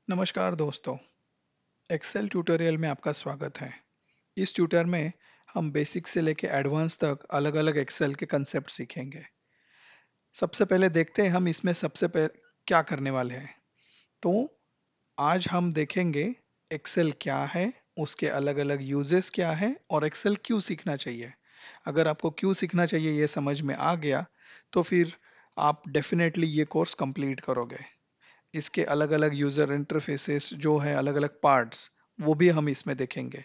नमस्कार दोस्तों। Excel tutorial में आपका स्वागत है। इस ट्यूटर में हम बेसिक से लेके एडवांस तक अलग-अलग एक्सेल के कंसेप्ट सीखेंगे। सबसे पहले देखते हैं हम इसमें सबसे पहले क्या करने वाले हैं। तो आज हम देखेंगे एक्सेल क्या है, उसके अलग-अलग यूजेस क्या हैं और एक्सेल क्यों सीखना चाहिए। अगर आपको क्यों सीखना चाहिए ये समझ में आ गया, तो फिर आप डेफिनेटली ये कोर्स कंप्लीट करोगे। इसके अलग-अलग यूजर इंटरफेसेस जो है अलग-अलग पार्ट्स वो भी हम इसमें देखेंगे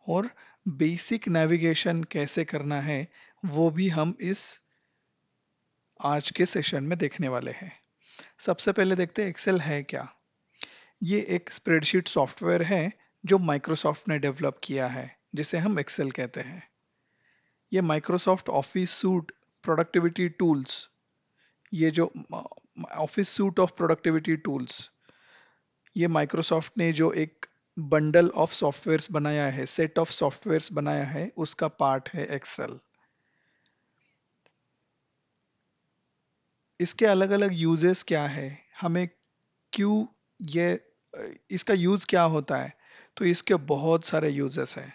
और बेसिक नेविगेशन कैसे करना है वो भी हम इस आज के सेशन में देखने वाले हैं। सबसे पहले देखते हैं एक्सेल है क्या। ये एक स्प्रेडशीट सॉफ्टवेयर है जो माइक्रोसॉफ्ट ने डेवलप किया है, जिसे हम एक्सेल कहते हैं। ये Microsoft office suit productivity tools, ये जो office suit of productivity tools, ये माइक्रोसॉफ्ट ने जो एक बंडल ऑफ सॉफ्टवेयर्स बनाया है, सेट ऑफ सॉफ्टवेयर्स बनाया है, उसका पार्ट है एक्सेल। इसके अलग अलग यूजेस क्या है, हमें क्यों ये इसका यूज क्या होता है। तो इसके बहुत सारे यूजेस हैं।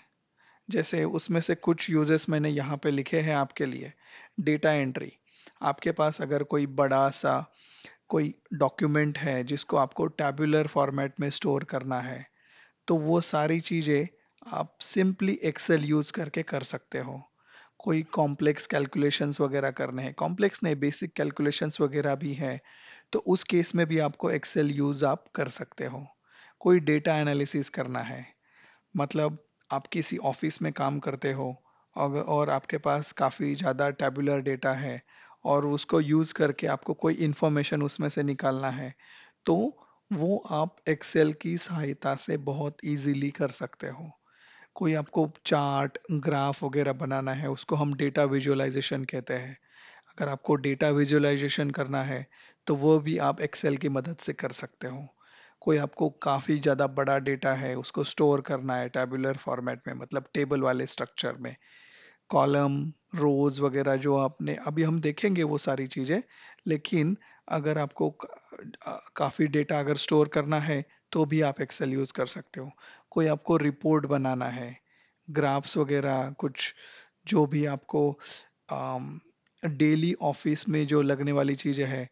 जैसे उसमें से कुछ यूजेस मैंने यहाँ पे लिखे हैं आपके लिए। डेटा एंट्री, आपके पास अगर कोई बड़ा सा कोई डॉक्यूमेंट है जिसको आपको टैबुलर फॉर्मेट में स्टोर करना है, तो वो सारी चीज़ें आप सिंपली एक्सेल यूज़ करके कर सकते हो। कोई कॉम्प्लेक्स कैलकुलेशंस वगैरह करने हैं, कॉम्प्लेक्स नहीं बेसिक कैलकुलेशंस वगैरह भी है, तो उस केस में भी आपको एक्सेल यूज़ आप कर सकते हो। कोई डेटा एनालिसिस करना है, मतलब आप किसी ऑफिस में काम करते हो और आपके पास काफ़ी ज़्यादा टैबुलर डेटा है और उसको यूज़ करके आपको कोई इंफॉर्मेशन उसमें से निकालना है, तो वो आप एक्सेल की सहायता से बहुत इजीली कर सकते हो। कोई आपको चार्ट ग्राफ वगैरह बनाना है, उसको हम डेटा विजुअलाइजेशन कहते हैं। अगर आपको डेटा विजुअलाइजेशन करना है तो वो भी आप एक्सेल की मदद से कर सकते हो। कोई आपको काफ़ी ज़्यादा बड़ा डेटा है उसको स्टोर करना है टैबुलर फॉर्मेट में, मतलब टेबल वाले स्ट्रक्चर में, कॉलम रोज वगैरह जो आपने अभी हम देखेंगे वो सारी चीज़ें। लेकिन अगर आपको काफ़ी डेटा अगर स्टोर करना है तो भी आप एक्सेल यूज़ कर सकते हो। कोई आपको रिपोर्ट बनाना है, ग्राफ्स वगैरह कुछ जो भी आपको डेली ऑफिस में जो लगने वाली चीज़ें हैं,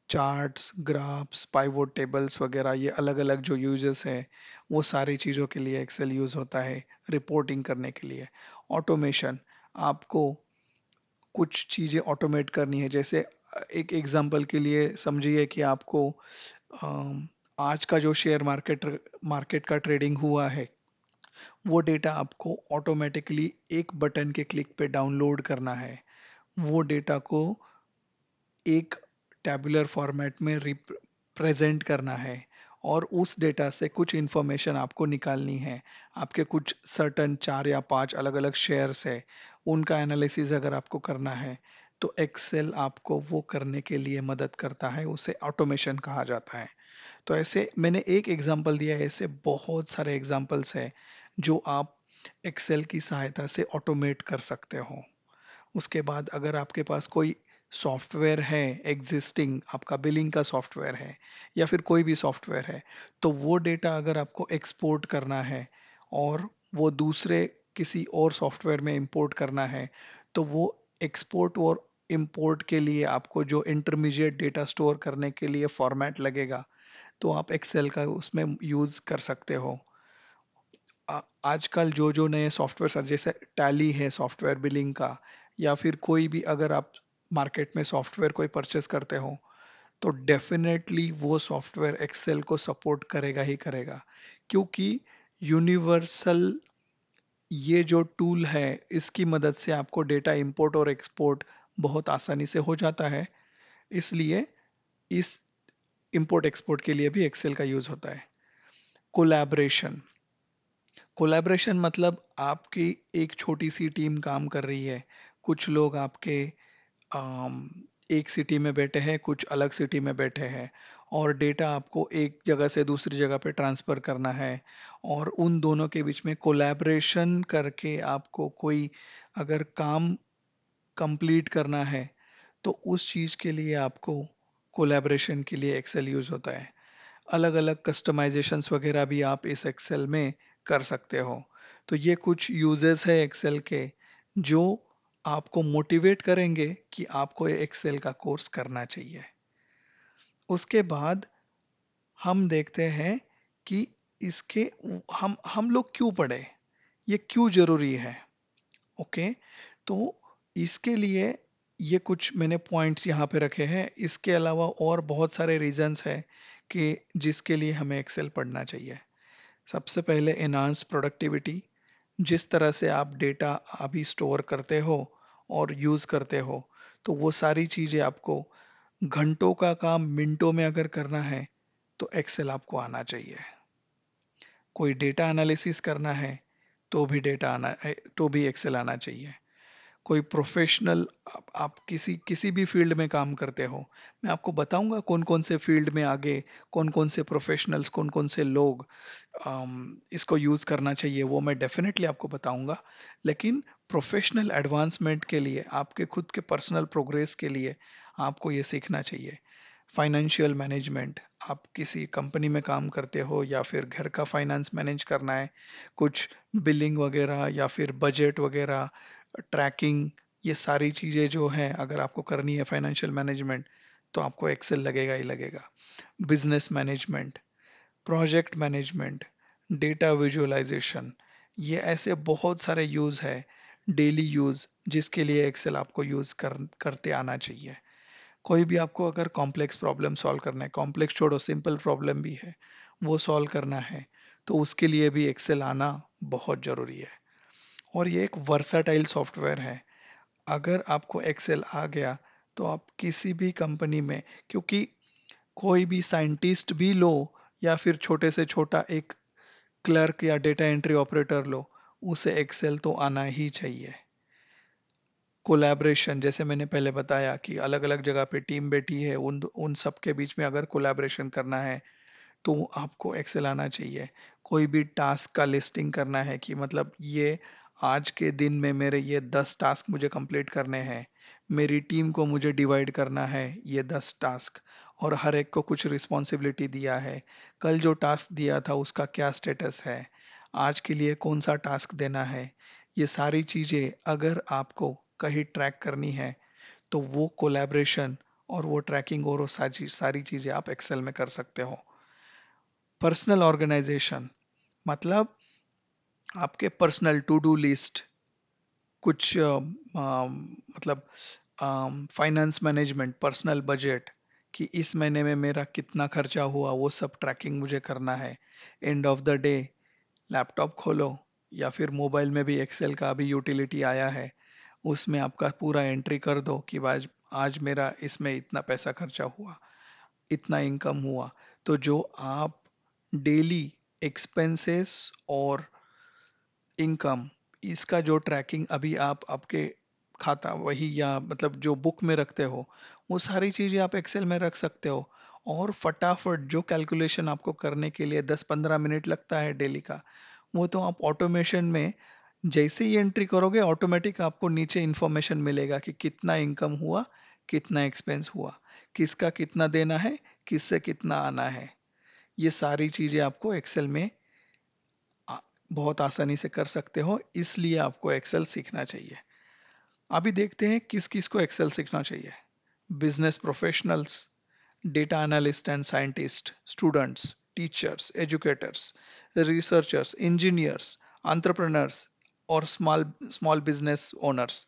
चार्ट्स ग्राफ्स पाइवोट टेबल्स वगैरह, ये अलग अलग जो यूजेस हैं वो सारी चीज़ों के लिए एक्सेल यूज़ होता है। रिपोर्टिंग करने के लिए, ऑटोमेशन, आपको कुछ चीज़ें ऑटोमेट करनी है। जैसे एक एग्जांपल के लिए समझिए कि आपको आज का जो शेयर मार्केट मार्केट का ट्रेडिंग हुआ है, वो डेटा आपको ऑटोमेटिकली एक बटन के क्लिक पे डाउनलोड करना है। वो डेटा को एक टैबुलर फॉर्मेट में रिप्रेजेंट करना है और उस डेटा से कुछ इंफॉर्मेशन आपको निकालनी है। आपके कुछ सर्टन 4 या 5 अलग अलग शेयर्स है, उनका एनालिसिस अगर आपको करना है तो एक्सेल आपको वो करने के लिए मदद करता है, उसे ऑटोमेशन कहा जाता है। तो ऐसे मैंने एक एग्जांपल दिया है, ऐसे बहुत सारे एग्जांपल्स हैं जो आप एक्सेल की सहायता से ऑटोमेट कर सकते हो। उसके बाद अगर आपके पास कोई सॉफ्टवेयर है एग्जिस्टिंग, आपका बिलिंग का सॉफ्टवेयर है या फिर कोई भी सॉफ्टवेयर है, तो वो डेटा अगर आपको एक्सपोर्ट करना है और वो दूसरे किसी और सॉफ्टवेयर में इंपोर्ट करना है, तो वो एक्सपोर्ट और इंपोर्ट के लिए आपको जो इंटरमीडिएट डेटा स्टोर करने के लिए फॉर्मेट लगेगा, तो आप एक्सेल का उसमें यूज़ कर सकते हो। आजकल जो जो नए सॉफ्टवेयर जैसे टैली है सॉफ्टवेयर बिलिंग का, या फिर कोई भी अगर आप मार्केट में सॉफ्टवेयर कोई परचेस करते हो, तो डेफिनेटली वो सॉफ्टवेयर एक्सेल को सपोर्ट करेगा ही करेगा। क्योंकि यूनिवर्सल ये जो टूल है, इसकी मदद से आपको डेटा इंपोर्ट और एक्सपोर्ट बहुत आसानी से हो जाता है। इसलिए इस इंपोर्ट एक्सपोर्ट के लिए भी एक्सेल का यूज होता है। कोलैबोरेशन, कोलैबोरेशन मतलब आपकी एक छोटी सी टीम काम कर रही है। कुछ लोग आपके अम, एक सिटी में बैठे हैं, कुछ अलग सिटी में बैठे हैं और डेटा आपको एक जगह से दूसरी जगह पे ट्रांसफर करना है और उन दोनों के बीच में कोलैबोरेशन करके आपको कोई अगर काम कंप्लीट करना है, तो उस चीज़ के लिए आपको कोलैबोरेशन के लिए एक्सेल यूज होता है। अलग अलग कस्टमाइजेशंस वगैरह भी आप इस एक्सेल में कर सकते हो। तो ये कुछ यूजेस है एक्सेल के जो आपको मोटिवेट करेंगे कि आपको ये एक्सेल का कोर्स करना चाहिए। उसके बाद हम देखते हैं कि इसके हम लोग क्यों पढ़े, ये क्यों जरूरी है। ओके, तो इसके लिए ये कुछ मैंने पॉइंट्स यहाँ पे रखे हैं। इसके अलावा और बहुत सारे रीजंस हैं कि जिसके लिए हमें एक्सेल पढ़ना चाहिए। सबसे पहले एनहांस प्रोडक्टिविटी, जिस तरह से आप डेटा अभी स्टोर करते हो और यूज करते हो, तो वो सारी चीजें आपको घंटों का काम मिनटों में अगर करना है तो एक्सेल आपको आना चाहिए। कोई डेटा एनालिसिस करना है तो भी तो भी एक्सेल आना चाहिए। कोई प्रोफेशनल, आप किसी किसी भी फील्ड में काम करते हो, मैं आपको बताऊंगा कौन कौन से फील्ड में आगे, कौन कौन से प्रोफेशनल्स, कौन कौन से लोग इसको यूज करना चाहिए, वो मैं डेफिनेटली आपको बताऊंगा। लेकिन प्रोफेशनल एडवांसमेंट के लिए, आपके खुद के पर्सनल प्रोग्रेस के लिए आपको ये सीखना चाहिए। फाइनेंशियल मैनेजमेंट, आप किसी कंपनी में काम करते हो या फिर घर का फाइनेंस मैनेज करना है, कुछ बिलिंग वगैरह या फिर बजट वगैरह, ट्रैकिंग, ये सारी चीजें जो हैं अगर आपको करनी है फाइनेंशियल मैनेजमेंट, तो आपको एक्सेल लगेगा ही लगेगा। Business management, project management, data visualisation, ये ऐसे बहुत सारे यूज है, डेली यूज, जिसके लिए एक्सेल आपको करते आना चाहिए। कोई भी आपको अगर कॉम्प्लेक्स प्रॉब्लम सॉल्व करना है, कॉम्प्लेक्स छोड़ो, सिंपल प्रॉब्लम भी है, वो सॉल्व करना है, तो उसके लिए भी एक्सेल आना बहुत जरूरी है। और ये एक वर्साटाइल सॉफ्टवेयर है। अगर आपको एक्सेल आ गया तो आप किसी भी कंपनी में, क्योंकि कोई भी साइंटिस्ट भी लो या फिर छोटे से छोटा एक क्लर्क या डेटा एंट्री ऑपरेटर लो, उसे एक्सेल तो आना ही चाहिए। कोलैबोरेशन, जैसे मैंने पहले बताया कि अलग अलग जगह पे टीम बैठी है, उन उन सब के बीच में अगर कोलैबोरेशन करना है तो आपको एक्सेल आना चाहिए। कोई भी टास्क का लिस्टिंग करना है कि मतलब ये आज के दिन में मेरे ये 10 टास्क मुझे कंप्लीट करने हैं, मेरी टीम को मुझे डिवाइड करना है ये 10 टास्क, और हर एक को कुछ रिस्पॉन्सिबिलिटी दिया है, कल जो टास्क दिया था उसका क्या स्टेटस है, आज के लिए कौन सा टास्क देना है, ये सारी चीजें अगर आपको कहीं ट्रैक करनी है तो वो कोलैबोरेशन और वो ट्रैकिंग और वो सारी सारी चीजें आप एक्सेल में कर सकते हो। पर्सनल ऑर्गेनाइजेशन, मतलब आपके पर्सनल टू डू लिस्ट, कुछ मतलब फाइनेंस मैनेजमेंट, पर्सनल बजट, कि इस महीने में मेरा कितना खर्चा हुआ, वो सब ट्रैकिंग मुझे करना है। End of the day laptop खोलो या फिर मोबाइल में भी एक्सेल का अभी यूटिलिटी आया है, उसमें आपका पूरा एंट्री कर दो कि आज आज मेरा इसमें इतना पैसा खर्चा हुआ, इतना इनकम हुआ। तो जो आप डेली एक्सपेंसेस और इनकम, इसका जो ट्रैकिंग अभी आप आपके खाता वही या मतलब जो बुक में रखते हो, वो सारी चीजें आप एक्सेल में रख सकते हो। और फटाफट जो कैलकुलेशन आपको करने के लिए 10-15 मिनट लगता है डेली का, वो तो आप ऑटोमेशन में जैसे ही एंट्री करोगे ऑटोमेटिक आपको नीचे इंफॉर्मेशन मिलेगा कि कितना इनकम हुआ, कितना एक्सपेंस हुआ, किसका कितना देना है, किससे कितना आना है। ये सारी चीजें आपको एक्सेल में आ- बहुत आसानी से कर सकते हो, इसलिए आपको एक्सेल सीखना चाहिए। अभी देखते हैं किस किस को एक्सेल सीखना चाहिए। Business professionals, data analyst and scientist, students, teachers, educators, researchers, engineers, entrepreneurs और स्मॉल स्मॉल बिजनेस ओनर्स।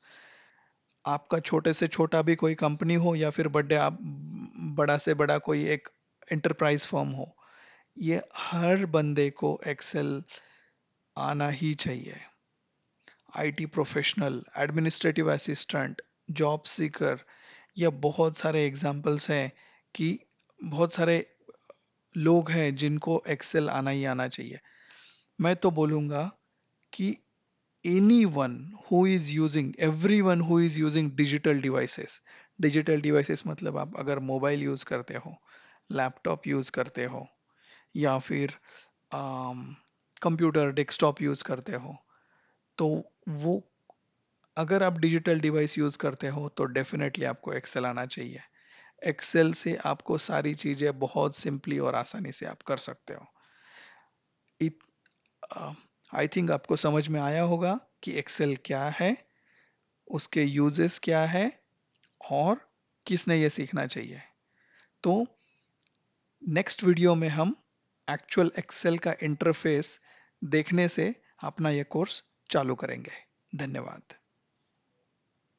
आपका छोटे से छोटा भी कोई कंपनी हो या फिर बड़ा से बड़ा कोई एक एंटरप्राइज फर्म हो, ये हर बंदे को एक्सेल आना ही चाहिए। IT professional, administrative assistant, job seeker, या बहुत सारे एग्जाम्पल्स हैं कि बहुत सारे लोग हैं जिनको एक्सेल आना ही आना चाहिए। मैं तो बोलूंगा कि anyone who is using, everyone who is using digital devices, digital devices मतलब आप अगर मोबाइल यूज करते हो, लैपटॉप यूज करते हो, या फिर कंप्यूटर डेस्कटॉप यूज करते हो, तो वो, अगर आप डिजिटल डिवाइस यूज करते हो तो डेफिनेटली आपको एक्सेल आना चाहिए। एक्सेल से आपको सारी चीजें बहुत सिंपली और आसानी से आप कर सकते हो। आई थिंक आपको समझ में आया होगा कि एक्सेल क्या है, उसके यूजेस क्या है, और किसने ये सीखना चाहिए। तो नेक्स्ट वीडियो में हम एक्चुअल एक्सेल का इंटरफेस देखने से अपना ये कोर्स चालू करेंगे। धन्यवाद।